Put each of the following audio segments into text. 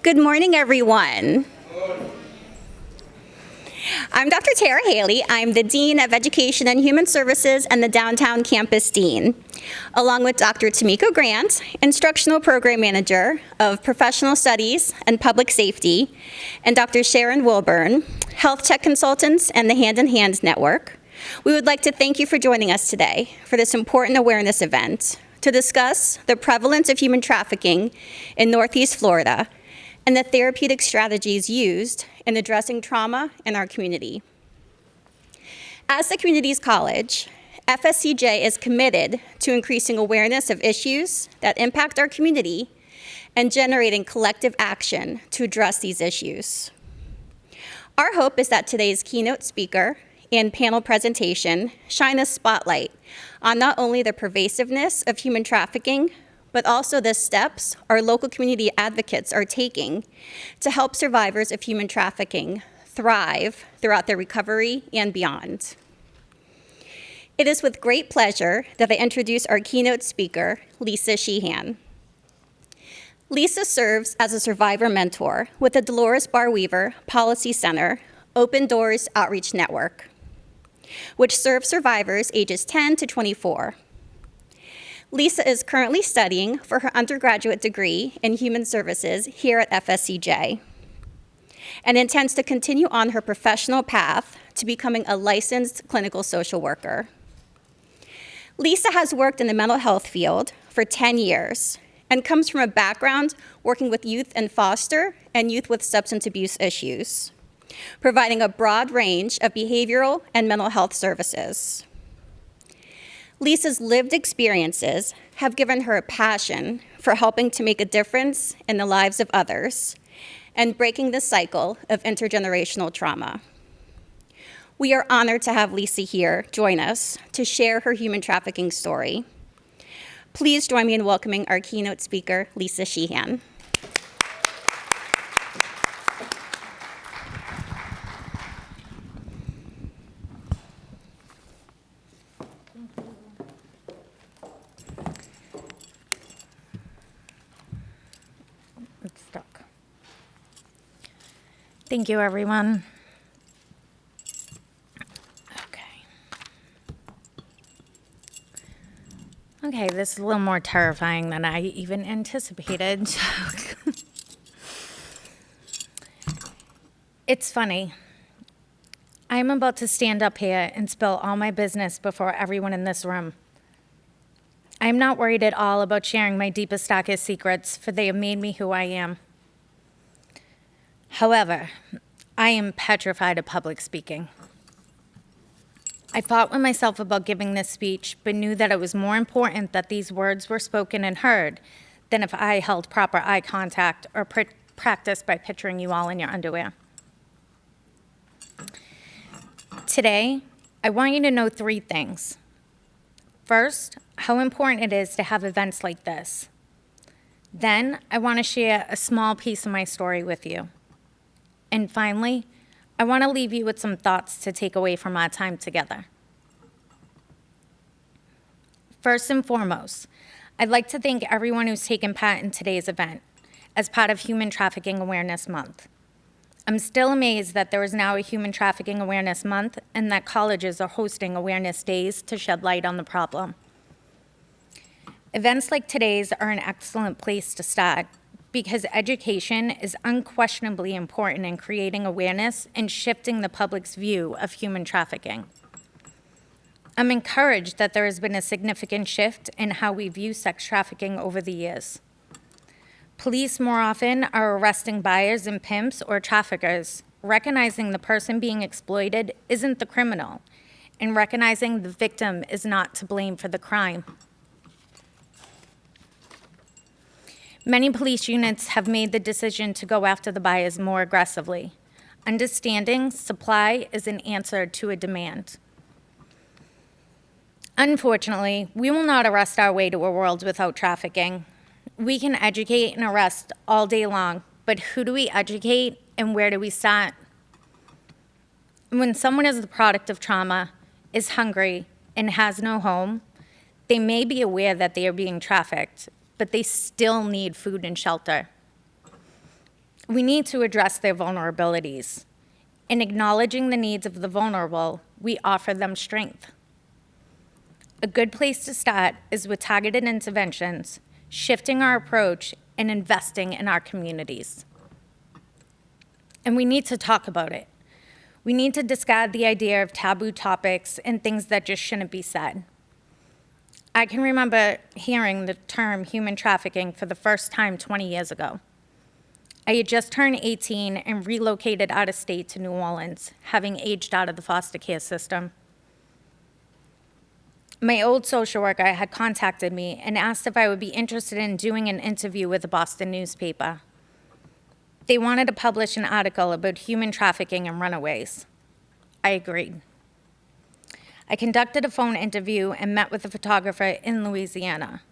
Good morning, everyone. I'm Dr. Tara Haley. I'm the Dean of Education and Human Services and the Downtown Campus Dean, along with Dr. Tamiko Grant, Instructional Program Manager of Professional Studies and Public Safety, and Dr. Sharon Wilburn, Health Tech Consultants and the Hand in Hand Network. We would like to thank you for joining us today for this important awareness event to discuss the prevalence of human trafficking in Northeast Florida and the therapeutic strategies used in addressing trauma in our community. As the community's college, FSCJ is committed to increasing awareness of issues that impact our community and generating collective action to address these issues. Our hope is that today's keynote speaker and panel presentation shine a spotlight on not only the pervasiveness of human trafficking, but also the steps our local community advocates are taking to help survivors of human trafficking thrive throughout their recovery and beyond. It is with great pleasure that I introduce our keynote speaker, Lisa Sheehan. Lisa serves as a survivor mentor with the Dolores Bar Weaver Policy Center Open Doors Outreach Network, which serves survivors ages 10 to 24. Lisa is currently studying for her undergraduate degree in Human Services here at FSCJ and intends to continue on her professional path to becoming a licensed clinical social worker. Lisa has worked in the mental health field for 10 years and comes from a background working with youth in foster and youth with substance abuse issues, providing a broad range of behavioral and mental health services. Lisa's lived experiences have given her a passion for helping to make a difference in the lives of others and breaking the cycle of intergenerational trauma. We are honored to have Lisa here join us to share her human trafficking story. Please join me in welcoming our keynote speaker, Lisa Sheehan. It's stuck. Thank you, everyone. Okay, this is a little more terrifying than I even anticipated. It's funny. I'm about to stand up here and spill all my business before everyone in this room. I'm not worried at all about sharing my deepest, darkest secrets, for they have made me who I am. However, I am petrified of public speaking. I fought with myself about giving this speech, but knew that it was more important that these words were spoken and heard than if I held proper eye contact or practiced by picturing you all in your underwear. Today, I want you to know 3 things. First, how important it is to have events like this. Then, I want to share a small piece of my story with you. And finally, I want to leave you with some thoughts to take away from our time together. First and foremost, I'd like to thank everyone who's taken part in today's event as part of Human Trafficking Awareness Month. I'm still amazed that there is now a Human Trafficking Awareness Month and that colleges are hosting awareness days to shed light on the problem. Events like today's are an excellent place to start because education is unquestionably important in creating awareness and shifting the public's view of human trafficking. I'm encouraged that there has been a significant shift in how we view sex trafficking over the years. Police more often are arresting buyers and pimps or traffickers, recognizing the person being exploited isn't the criminal, and recognizing the victim is not to blame for the crime. Many police units have made the decision to go after the buyers more aggressively, understanding supply is an answer to a demand. Unfortunately, we will not arrest our way to a world without trafficking. We can educate and arrest all day long, but who do we educate and where do we start? When someone is the product of trauma, is hungry, and has no home, they may be aware that they are being trafficked, but they still need food and shelter. We need to address their vulnerabilities. In acknowledging the needs of the vulnerable, we offer them strength. A good place to start is with targeted interventions, shifting our approach, and investing in our communities. And we need to talk about it. We need to discard the idea of taboo topics and things that just shouldn't be said. I can remember hearing the term human trafficking for the first time 20 years ago. I had just turned 18 and relocated out of state to New Orleans, having aged out of the foster care system. My old social worker had contacted me and asked if I would be interested in doing an interview with a Boston newspaper. They wanted to publish an article about human trafficking and runaways. I agreed. I conducted a phone interview and met with a photographer in Louisiana.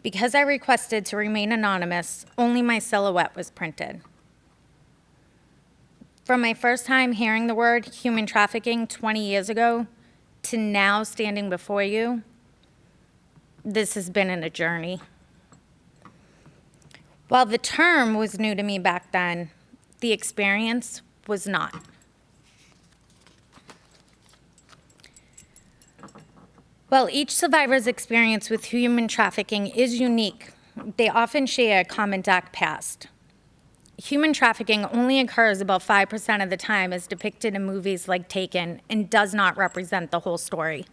Because I requested to remain anonymous, only my silhouette was printed. From my first time hearing the word human trafficking 20 years ago to now standing before you, this has been a journey. While the term was new to me back then, the experience was not. While each survivor's experience with human trafficking is unique, they often share a common dark past. Human trafficking only occurs about 5% of the time as depicted in movies like Taken and does not represent the whole story.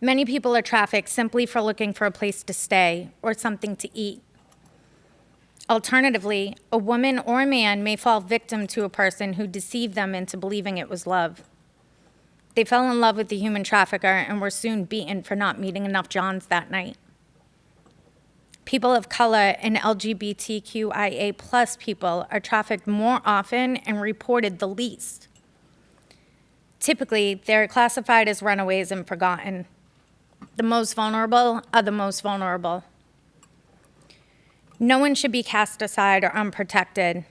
Many people are trafficked simply for looking for a place to stay or something to eat. Alternatively, a woman or a man may fall victim to a person who deceived them into believing it was love. They fell in love with the human trafficker and were soon beaten for not meeting enough Johns that night. People of color and LGBTQIA+ people are trafficked more often and reported the least. Typically, they're classified as runaways and forgotten. The most vulnerable are the most vulnerable. No one should be cast aside or unprotected.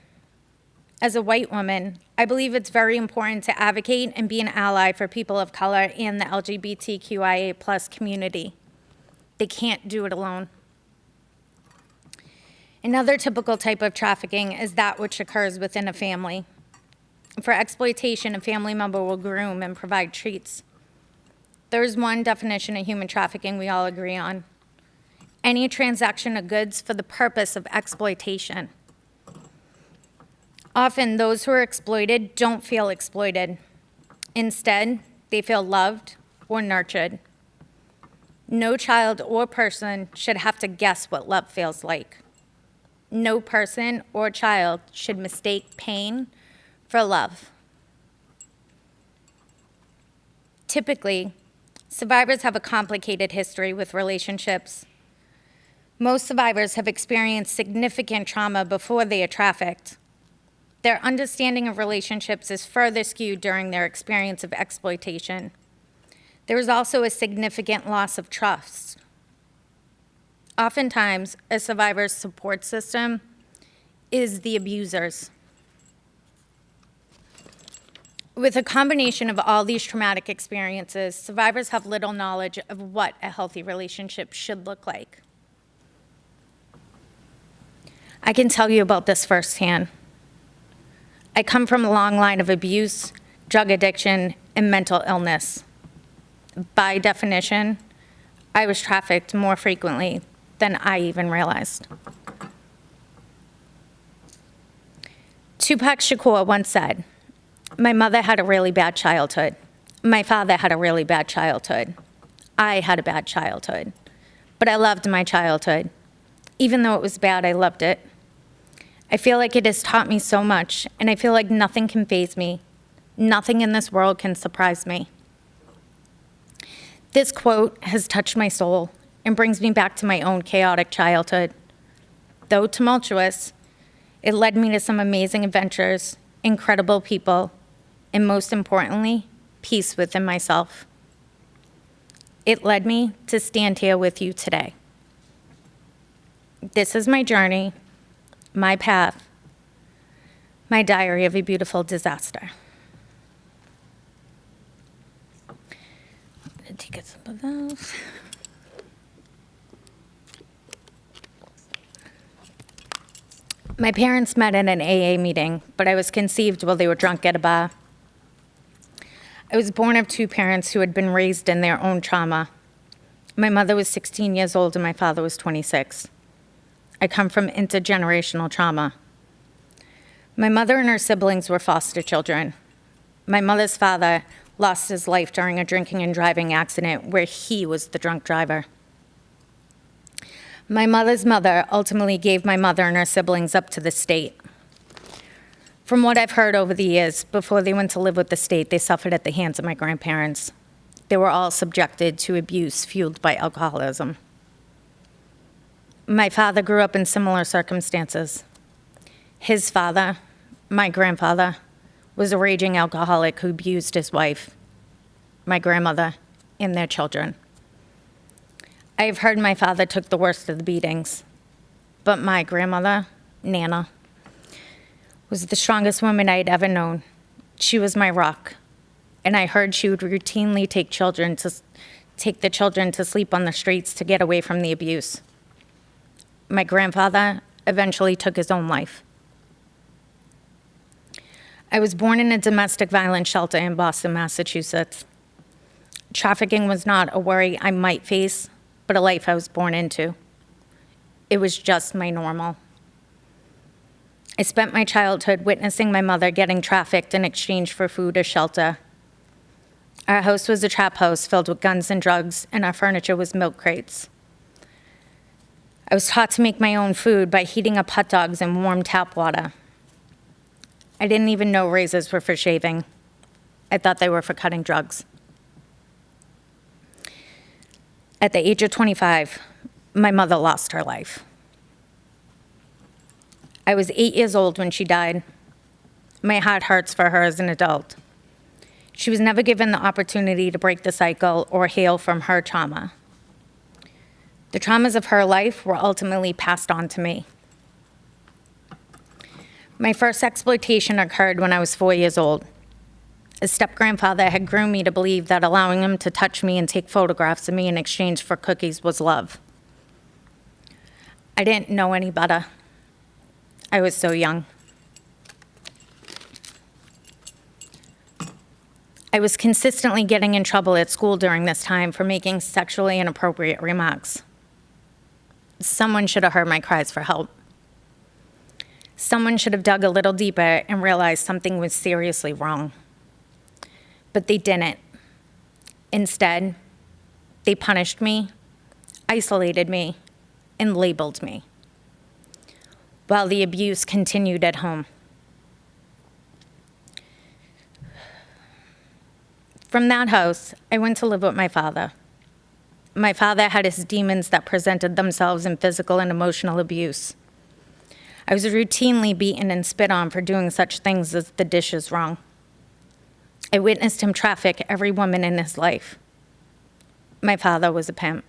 As a white woman, I believe it's very important to advocate and be an ally for people of color and the LGBTQIA+ community. They can't do it alone. Another typical type of trafficking is that which occurs within a family. For exploitation, a family member will groom and provide treats. There's one definition of human trafficking we all agree on: any transaction of goods for the purpose of exploitation. Often, those who are exploited don't feel exploited. Instead, they feel loved or nurtured. No child or person should have to guess what love feels like. No person or child should mistake pain for love. Typically, survivors have a complicated history with relationships. Most survivors have experienced significant trauma before they are trafficked. Their understanding of relationships is further skewed during their experience of exploitation. There is also a significant loss of trust. Oftentimes, a survivor's support system is the abusers. With a combination of all these traumatic experiences, survivors have little knowledge of what a healthy relationship should look like. I can tell you about this firsthand. I come from a long line of abuse, drug addiction, and mental illness. By definition, I was trafficked more frequently than I even realized. Tupac Shakur once said, "My mother had a really bad childhood. My father had a really bad childhood. I had a bad childhood. But I loved my childhood. Even though it was bad, I loved it. I feel like it has taught me so much, and I feel like nothing can faze me. Nothing in this world can surprise me." This quote has touched my soul and brings me back to my own chaotic childhood. Though tumultuous, it led me to some amazing adventures, incredible people, and most importantly, peace within myself. It led me to stand here with you today. This is my journey, my path, my diary of a beautiful disaster. I'm gonna take a sip of those. My parents met at an AA meeting, but I was conceived while they were drunk at a bar. I was born of two parents who had been raised in their own trauma. My mother was 16 years old and my father was 26. I come from intergenerational trauma. My mother and her siblings were foster children. My mother's father lost his life during a drinking and driving accident where he was the drunk driver. My mother's mother ultimately gave my mother and her siblings up to the state. From what I've heard over the years, before they went to live with the state, they suffered at the hands of my grandparents. They were all subjected to abuse fueled by alcoholism. My father grew up in similar circumstances. His father, my grandfather, was a raging alcoholic who abused his wife, my grandmother, and their children. I have heard my father took the worst of the beatings, but my grandmother, Nana, was the strongest woman I had ever known. She was my rock, and I heard she would routinely take the children to sleep on the streets to get away from the abuse. My grandfather eventually took his own life. I was born in a domestic violence shelter in Boston, Massachusetts. Trafficking was not a worry I might face, but a life I was born into. It was just my normal. I spent my childhood witnessing my mother getting trafficked in exchange for food or shelter. Our house was a trap house filled with guns and drugs, and our furniture was milk crates. I was taught to make my own food by heating up hot dogs in warm tap water. I didn't even know razors were for shaving. I thought they were for cutting drugs. At the age of 25, my mother lost her life. I was 8 years old when she died. My heart hurts for her as an adult. She was never given the opportunity to break the cycle or heal from her trauma. The traumas of her life were ultimately passed on to me. My first exploitation occurred when I was 4 years old. A step-grandfather had groomed me to believe that allowing him to touch me and take photographs of me in exchange for cookies was love. I didn't know any better. I was so young. I was consistently getting in trouble at school during this time for making sexually inappropriate remarks. Someone should have heard my cries for help. Someone should have dug a little deeper and realized something was seriously wrong. But they didn't. Instead, they punished me, isolated me, and labeled me, while the abuse continued at home. From that house, I went to live with my father. My father had his demons that presented themselves in physical and emotional abuse. I was routinely beaten and spit on for doing such things as the dishes wrong. I witnessed him traffic every woman in his life. My father was a pimp.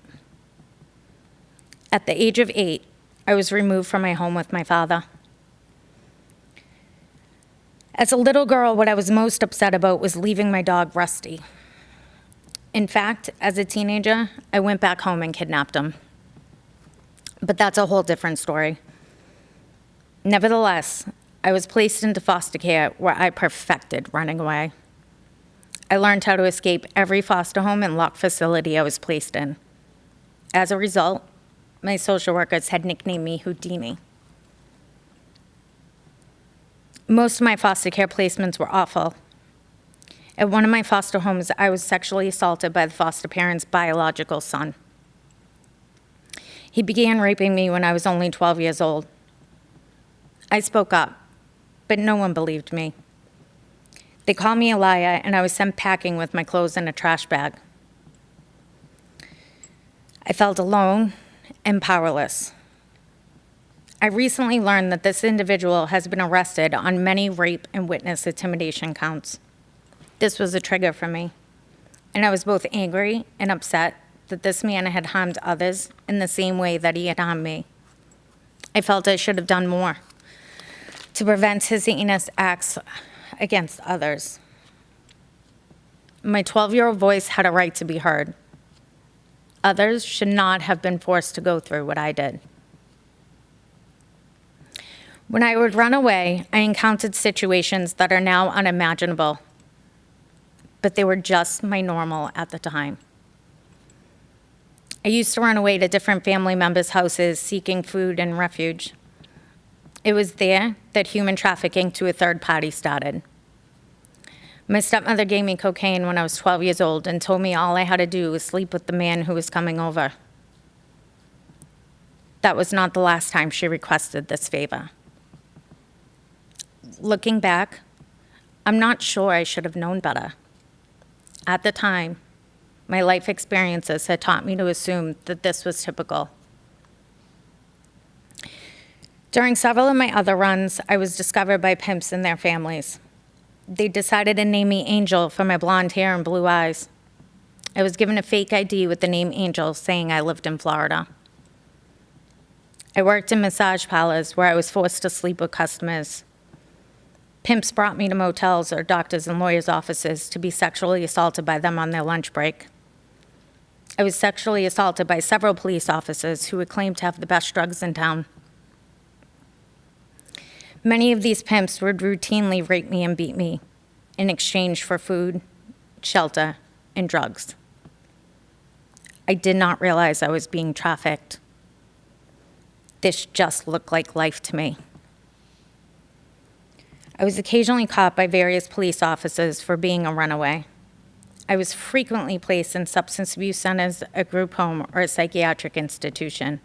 At the age of 8, I was removed from my home with my father. As a little girl, what I was most upset about was leaving my dog, Rusty. In fact, as a teenager, I went back home and kidnapped him. But that's a whole different story. Nevertheless, I was placed into foster care where I perfected running away. I learned how to escape every foster home and locked facility I was placed in. As a result, my social workers had nicknamed me Houdini. Most of my foster care placements were awful. At one of my foster homes, I was sexually assaulted by the foster parent's biological son. He began raping me when I was only 12 years old. I spoke up, but no one believed me. They called me a liar, and I was sent packing with my clothes in a trash bag. I felt alone and powerless. I recently learned that this individual has been arrested on many rape and witness intimidation counts. This was a trigger for me, and I was both angry and upset that this man had harmed others in the same way that he had harmed me. I felt I should have done more to prevent his heinous acts against others. My 12-year-old voice had a right to be heard. Others should not have been forced to go through what I did. When I would run away, I encountered situations that are now unimaginable, but they were just my normal at the time. I used to run away to different family members' houses seeking food and refuge. It was there that human trafficking to a third party started. My stepmother gave me cocaine when I was 12 years old and told me all I had to do was sleep with the man who was coming over. That was not the last time she requested this favor. Looking back, I'm not sure I should have known better. At the time, my life experiences had taught me to assume that this was typical. During several of my other runs, I was discovered by pimps and their families. They decided to name me Angel for my blonde hair and blue eyes. I was given a fake ID with the name Angel, saying I lived in Florida. I worked in massage parlors where I was forced to sleep with customers. Pimps brought me to motels or doctors' and lawyers' offices to be sexually assaulted by them on their lunch break. I was sexually assaulted by several police officers who would claim to have the best drugs in town. Many of these pimps would routinely rape me and beat me in exchange for food, shelter, and drugs. I did not realize I was being trafficked. This just looked like life to me. I was occasionally caught by various police officers for being a runaway. I was frequently placed in substance abuse centers, a group home, or a psychiatric institution.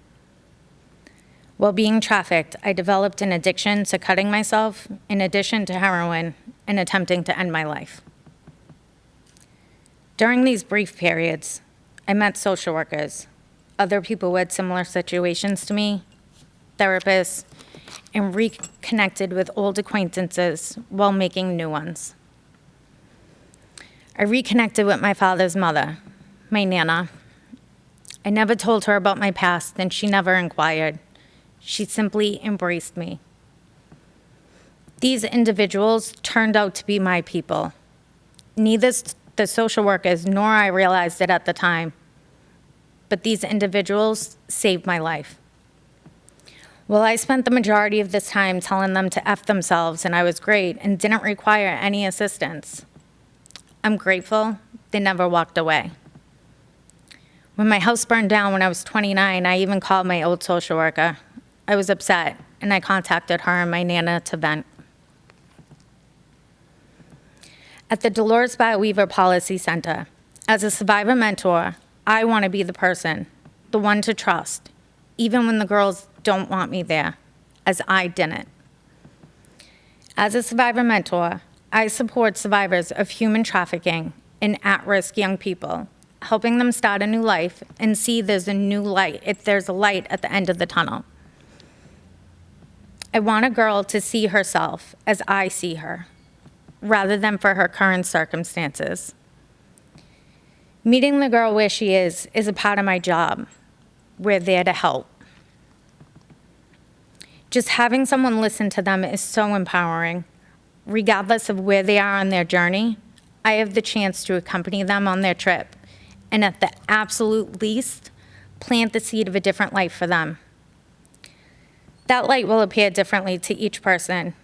While being trafficked, I developed an addiction to cutting myself, in addition to heroin, and attempting to end my life. During these brief periods, I met social workers, other people who had similar situations to me, therapists, and reconnected with old acquaintances while making new ones. I reconnected with my father's mother, my Nana. I never told her about my past, and she never inquired. She simply embraced me. These individuals turned out to be my people. Neither the social workers nor I realized it at the time, but these individuals saved my life. Well, I spent the majority of this time telling them to F themselves and I was great and didn't require any assistance. I'm grateful they never walked away. When my house burned down when I was 29, I even called my old social worker. I was upset, and I contacted her and my Nana to vent. At the Dolores Bart Weaver Policy Center, as a survivor mentor, I want to be the person, the one to trust, even when the girls don't want me there, as I didn't. As a survivor mentor, I support survivors of human trafficking and at-risk young people, helping them start a new life and see there's a new light, if there's a light at the end of the tunnel. I want a girl to see herself as I see her, rather than for her current circumstances. Meeting the girl where she is a part of my job. We're there to help. Just having someone listen to them is so empowering. Regardless of where they are on their journey, I have the chance to accompany them on their trip, and at the absolute least, plant the seed of a different life for them. That light will appear differently to each person,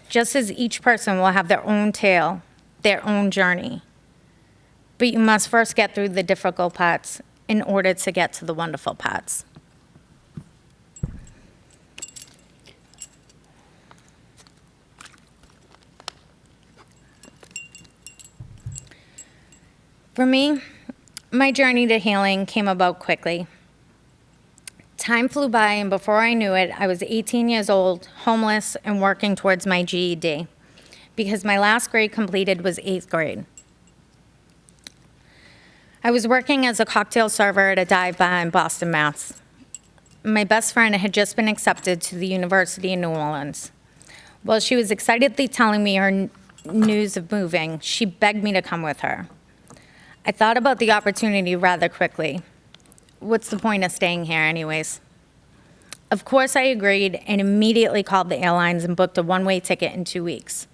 just as each person will have their own tale, their own journey. But you must first get through the difficult parts in order to get to the wonderful parts. For me, my journey to healing came about quickly. Time flew by, and before I knew it, I was 18 years old, homeless, and working towards my GED, because my last grade completed was 8th grade. I was working as a cocktail server at a dive bar in Boston, Mass. My best friend had just been accepted to the University of New Orleans. While she was excitedly telling me her news of moving, she begged me to come with her. I thought about the opportunity rather quickly. What's the point of staying here anyways? Of course I agreed and immediately called the airlines and booked a one-way ticket in 2 weeks.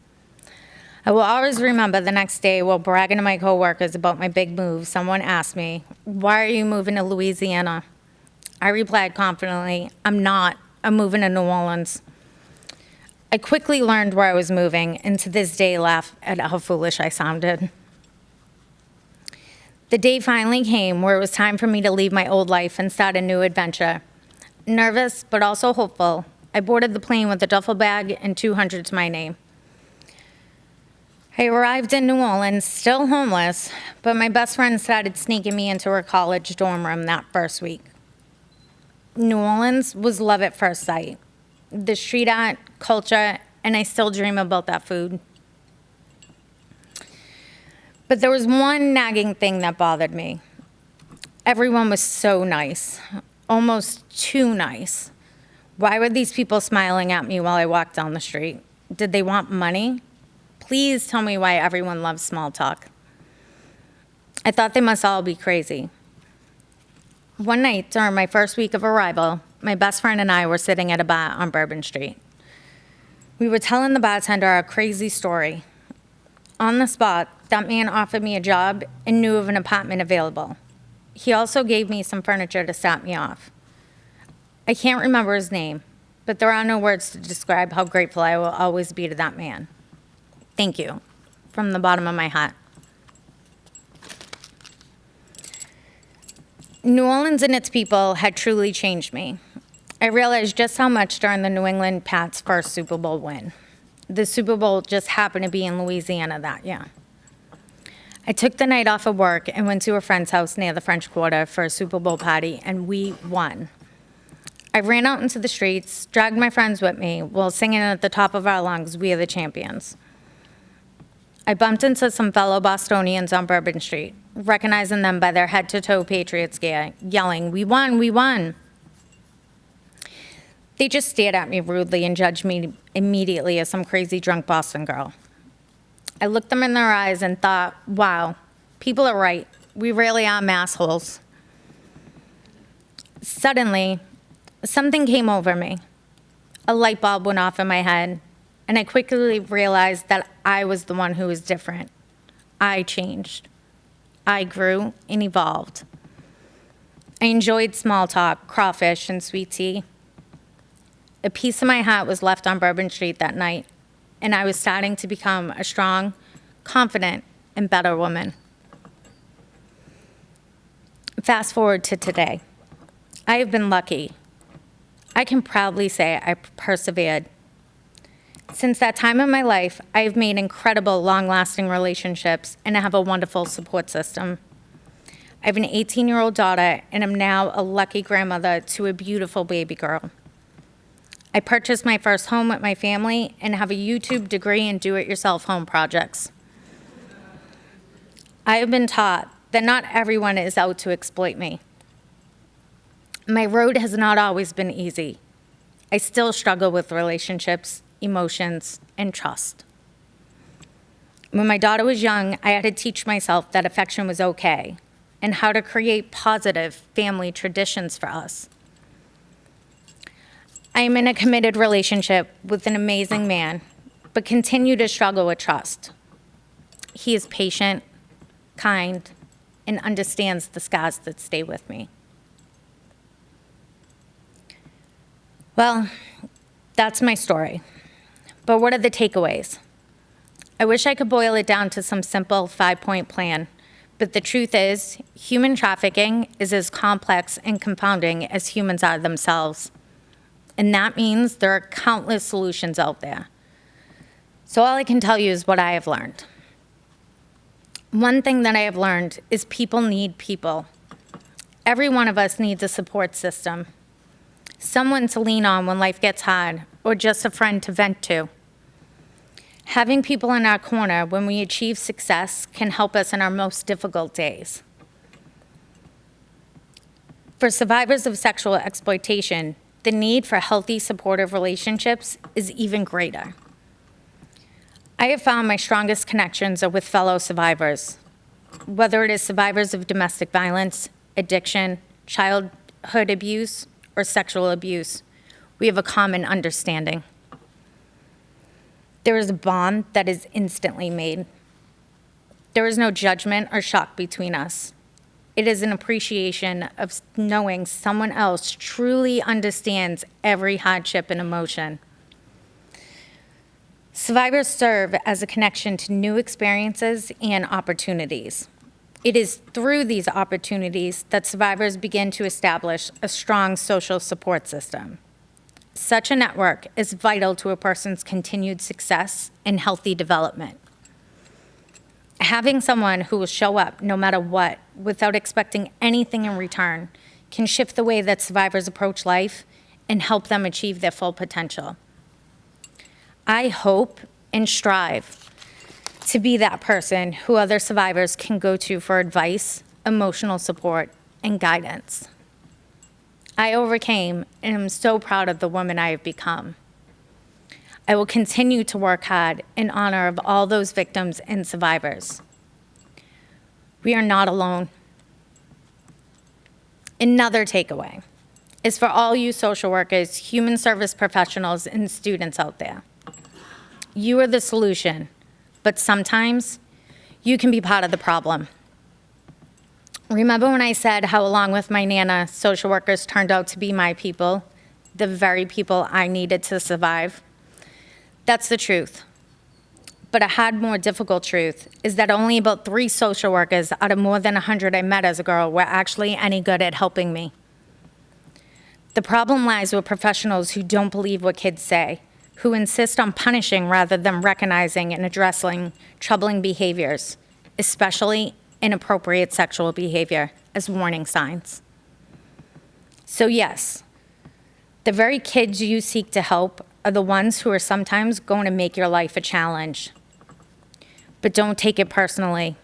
I will always remember the next day while bragging to my coworkers about my big move, someone asked me, "Why are you moving to Louisiana?" I replied confidently, "I'm not. I'm moving to New Orleans." I quickly learned where I was moving, and to this day laugh at how foolish I sounded. The day finally came where it was time for me to leave my old life and start a new adventure. Nervous, but also hopeful, I boarded the plane with a duffel bag and 200 to my name. I arrived in New Orleans, still homeless, but my best friend started sneaking me into her college dorm room that first week. New Orleans was love at first sight. The street art, culture, and I still dream about that food. But there was one nagging thing that bothered me. Everyone was so nice, almost too nice. Why were these people smiling at me while I walked down the street? Did they want money? Please tell me why everyone loves small talk. I thought they must all be crazy. One night during my first week of arrival, my best friend and I were sitting at a bar on Bourbon Street. We were telling the bartender a crazy story. On the spot, that man offered me a job and knew of an apartment available. He also gave me some furniture to start me off. I can't remember his name, but there are no words to describe how grateful I will always be to that man. Thank you, from the bottom of my heart. New Orleans and its people had truly changed me. I realized just how much during the New England Pats' first Super Bowl win. The Super Bowl just happened to be in Louisiana that year. I took the night off of work and went to a friend's house near the French Quarter for a Super Bowl party, and we won. I ran out into the streets, dragged my friends with me, while singing at the top of our lungs, "We are the champions." I bumped into some fellow Bostonians on Bourbon Street, recognizing them by their head-to-toe Patriots gear, yelling, "We won, we won." They just stared at me rudely and judged me immediately as some crazy drunk Boston girl. I looked them in their eyes and thought, wow, people are right. We really are massholes. Suddenly, something came over me. A light bulb went off in my head, and I quickly realized that I was the one who was different. I changed. I grew and evolved. I enjoyed small talk, crawfish, and sweet tea. A piece of my heart was left on Bourbon Street that night, and I was starting to become a strong, confident, and better woman. Fast forward to today. I have been lucky. I can proudly say I persevered. Since that time in my life, I have made incredible, long-lasting relationships, and I have a wonderful support system. I have an 18-year-old daughter, and am now a lucky grandmother to a beautiful baby girl. I purchased my first home with my family and have a YouTube degree in do-it-yourself home projects. I have been taught that not everyone is out to exploit me. My road has not always been easy. I still struggle with relationships, emotions, and trust. When my daughter was young, I had to teach myself that affection was okay and how to create positive family traditions for us. I am in a committed relationship with an amazing man, but continue to struggle with trust. He is patient, kind, and understands the scars that stay with me. Well, that's my story. But what are the takeaways? I wish I could boil it down to some simple 5-point plan, but the truth is, human trafficking is as complex and confounding as humans are themselves. And that means there are countless solutions out there. So all I can tell you is what I have learned. One thing that I have learned is people need people. Every one of us needs a support system, someone to lean on when life gets hard, or just a friend to vent to. Having people in our corner when we achieve success can help us in our most difficult days. For survivors of sexual exploitation, the need for healthy, supportive relationships is even greater. I have found my strongest connections are with fellow survivors, whether it is survivors of domestic violence, addiction, childhood abuse, or sexual abuse. We have a common understanding. There is a bond that is instantly made. There is no judgment or shock between us. It is an appreciation of knowing someone else truly understands every hardship and emotion. Survivors serve as a connection to new experiences and opportunities. It is through these opportunities that survivors begin to establish a strong social support system. Such a network is vital to a person's continued success and healthy development. Having someone who will show up no matter what without expecting anything in return can shift the way that survivors approach life and help them achieve their full potential. I hope and strive to be that person who other survivors can go to for advice, emotional support, and guidance. I overcame and am so proud of the woman I have become. I will continue to work hard in honor of all those victims and survivors. We are not alone. Another takeaway is for all you social workers, human service professionals, and students out there. You are the solution, but sometimes you can be part of the problem. Remember when I said how, along with my Nana, social workers turned out to be my people, the very people I needed to survive? That's the truth. But a hard, more difficult truth is that only about 3 social workers out of more than 100 I met as a girl were actually any good at helping me. The problem lies with professionals who don't believe what kids say, who insist on punishing rather than recognizing and addressing troubling behaviors, especially inappropriate sexual behavior, as warning signs. So yes, the very kids you seek to help are the ones who are sometimes going to make your life a challenge. But don't take it personally.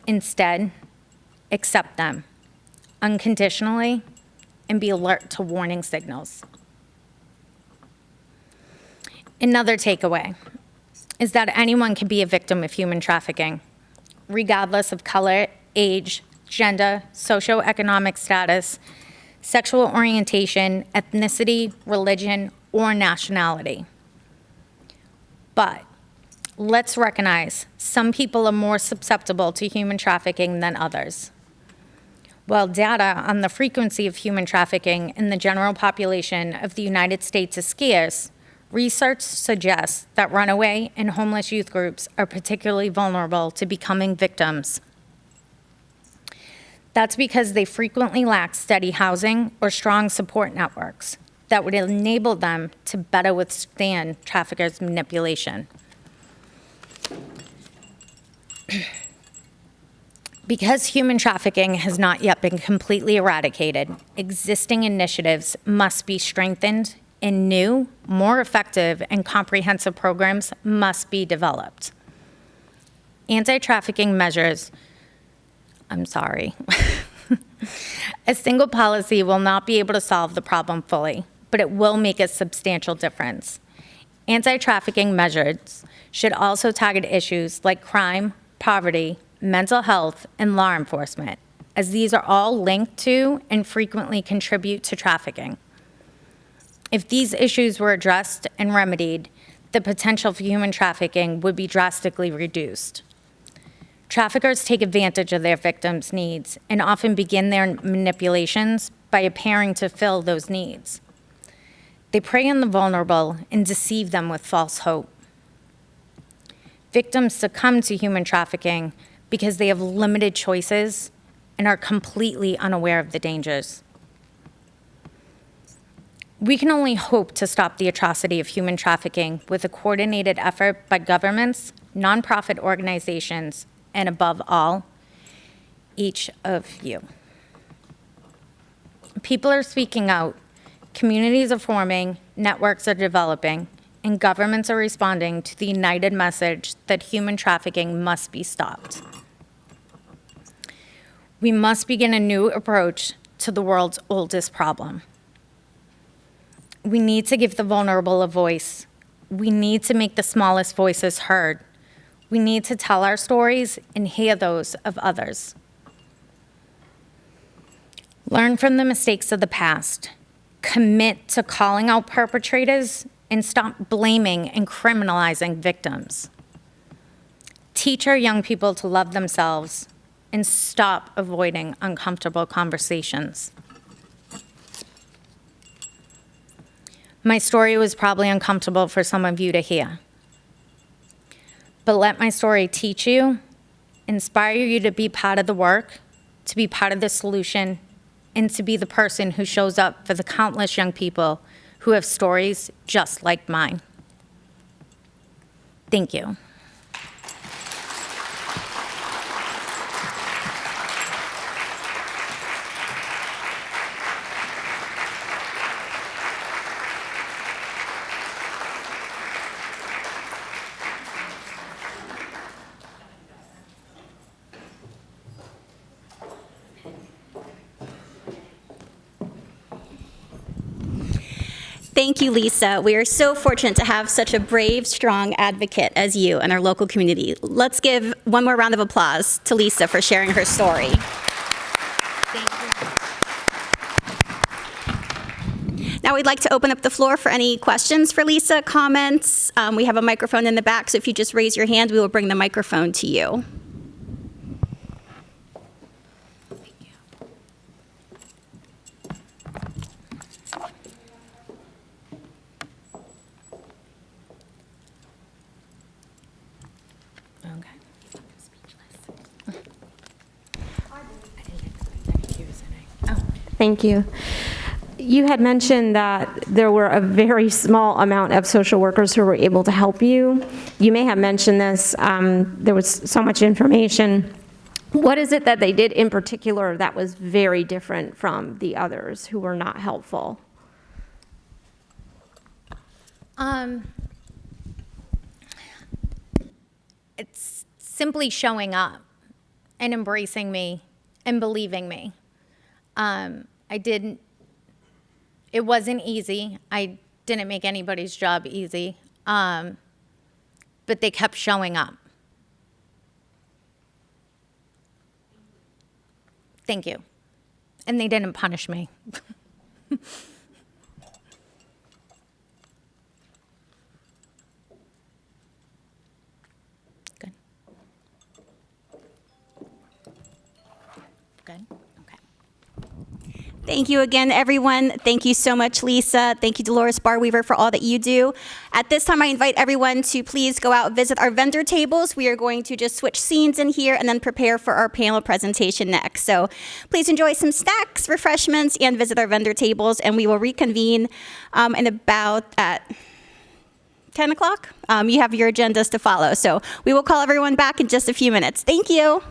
Instead, accept them unconditionally and be alert to warning signals. Another takeaway is that anyone can be a victim of human trafficking, regardless of color, age, gender, socioeconomic status, sexual orientation, ethnicity, religion, or nationality. But let's recognize some people are more susceptible to human trafficking than others. While data on the frequency of human trafficking in the general population of the United States is scarce, research suggests that runaway and homeless youth groups are particularly vulnerable to becoming victims. That's because they frequently lack steady housing or strong support networks that would enable them to better withstand traffickers' manipulation. Because human trafficking has not yet been completely eradicated, existing initiatives must be strengthened and new, more effective, and comprehensive programs must be developed. Anti-trafficking measures, a single policy will not be able to solve the problem fully, but it will make a substantial difference. Anti-trafficking measures should also target issues like crime, poverty, mental health, and law enforcement, as these are all linked to and frequently contribute to trafficking. If these issues were addressed and remedied, the potential for human trafficking would be drastically reduced. Traffickers take advantage of their victims' needs and often begin their manipulations by appearing to fill those needs. They prey on the vulnerable and deceive them with false hope. Victims succumb to human trafficking because they have limited choices and are completely unaware of the dangers. We can only hope to stop the atrocity of human trafficking with a coordinated effort by governments, nonprofit organizations, and above all, each of you. People are speaking out, communities are forming, networks are developing, and governments are responding to the united message that human trafficking must be stopped. We must begin a new approach to the world's oldest problem. We need to give the vulnerable a voice. We need to make the smallest voices heard. We need to tell our stories and hear those of others. Learn from the mistakes of the past. Commit to calling out perpetrators and stop blaming and criminalizing victims. Teach our young people to love themselves and stop avoiding uncomfortable conversations. My story was probably uncomfortable for some of you to hear, but let my story teach you, inspire you to be part of the work, to be part of the solution, and to be the person who shows up for the countless young people who have stories just like mine. Thank you. Thank you, Lisa. We are so fortunate to have such a brave, strong advocate as you in our local community. Let's give one more round of applause to Lisa for sharing her story. Thank you. Now we'd like to open up the floor for any questions for Lisa, comments. We have a microphone in the back, so if you just raise your hand, we will bring the microphone to you. Thank you. You had mentioned that there were a very small amount of social workers who were able to help you. You may have mentioned this. There was so much information. What is it that they did in particular that was very different from the others who were not helpful? It's simply showing up and embracing me and believing me. It wasn't easy. I didn't make anybody's job easy, but they kept showing up. Thank you. And they didn't punish me. Good. Good. Thank you again, everyone. Thank you so much, Lisa. Thank you, Dolores Barweaver, for all that you do. At this time, I invite everyone to please go out and visit our vendor tables. We are going to just switch scenes in here and then prepare for our panel presentation next. So please enjoy some snacks, refreshments, and visit our vendor tables, and we will reconvene in about at 10 o'clock. You have your agendas to follow. So we will call everyone back in just a few minutes. Thank you.